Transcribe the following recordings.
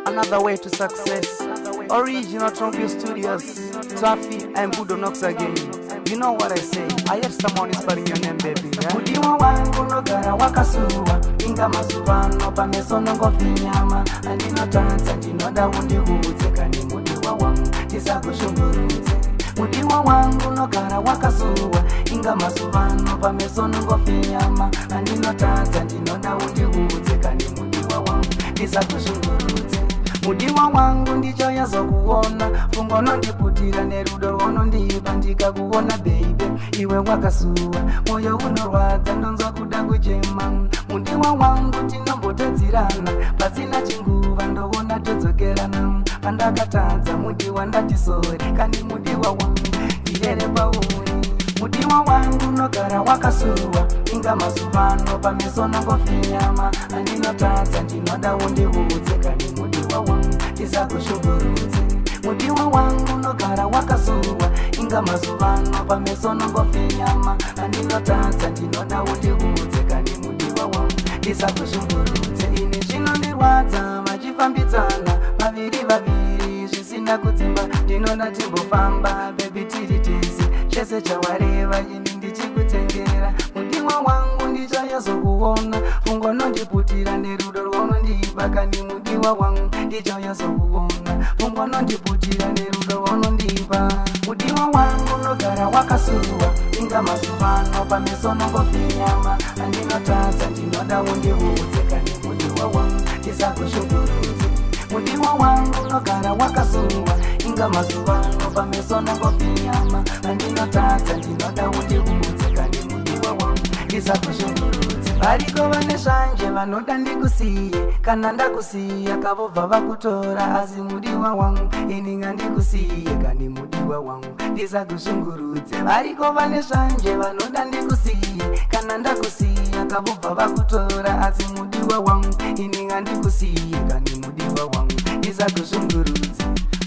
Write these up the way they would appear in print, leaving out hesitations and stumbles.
Another way to success. Original Trumpio Studios, Taffy and Buddo Knoxy again. You know what I say. I heard someone is spelling your name, baby. Mudiwa wangu nogara wakasuwa inga masuvano pameso nongo Kufinyama andinotanza ndinoda undiudze kani mudiwa wangu tisakushungurudze. Mudiwa wangu nogara wakasuwa inga masuvano pameso nongo Kufinyama andinotanza ndinoda undiudze kani mudiwa wangu tisakushungurudze. Mudiwa wangu ndicho yazokuona fungo nondiputira nerudo rwonondipa ndikakuona baby iwe wakasuwa moyo unorwadza ndonzwa kuda kuchema. Mudiwa wangu tinombotedzirana pasina chinguva ndoona todzokerana pandakatadza mudiwa ndatisori kani mudiwa wangu ndiyere pauri. Mudiwa wangu nogara wakasuwa inga masuvano pameso nongo Kufinyama andinotadza ndinoda undiudze kani mudiwa wangu tisakushungurudze. Mudiwa wangu nogara wakasuwa inga masuvano pameso nongo Kufinyama andinotadza ndinoda undiudze kani mudiwa wangu tisakushungurudze. Ini zvinondirwadza machifambidzana vaviri zvisina kudzimba ndinoda timbofamba baby tiri tese chese chawareva ini ndichikutengera. Mudiwa wangu ndicho yazokuona fungo nondiputira nerudo rwonondipa kani mudiwa wangu ndicho yazokuona fungo nondiputira nerudo rwonondipa. Mudiwa wangu nogara wakasuwa inga masuvano pameso nongo Kufinyama andinotadza ndinoda undiudze kani mudiwa wangu tisakushungurudze. Mudiwa wangu nogara wakasuwa inga masuvano pameso nongo Kufinyama andinotadza ndinoda undiudze kani mudiwa wangu tisakushungurudze. Variko vane zvanje vanoda ndikusiye kana ndakusiya kavobva vakutora asi mudiwa wangu ini ngandikusiye kani mudiwa wangu tisakushungurudze. Variko vane zvanje vanoda ndikusiye kana ndakusiya kavobva vakutora asi mudiwa wangu ini ngandikusiye kani mudiwa wangu tisakushungurudze.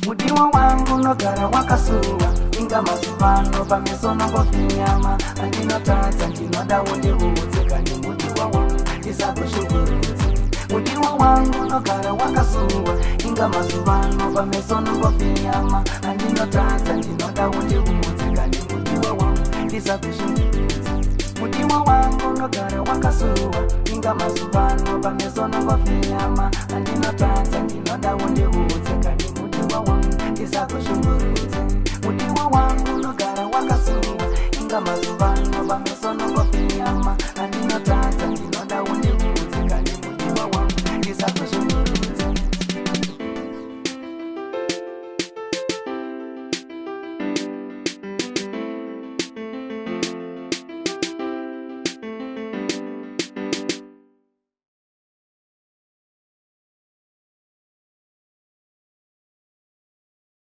Mudiwa wangu nogara wakasuwa inga masuvano pameso nongo Kufinyama andinotadza ndinoda undiudze kani mudiwa wangu tisakushungurudze. Mudiwa wangu nogara wakasuwa inga masuvano pameso nongo Kufinyama andinotadza ndinoda undiudze kani mudiwa wangu tisakushungurudze. Mudiwa wangu nogara wakasuwa inga masuvano pameso nongo Kufinyama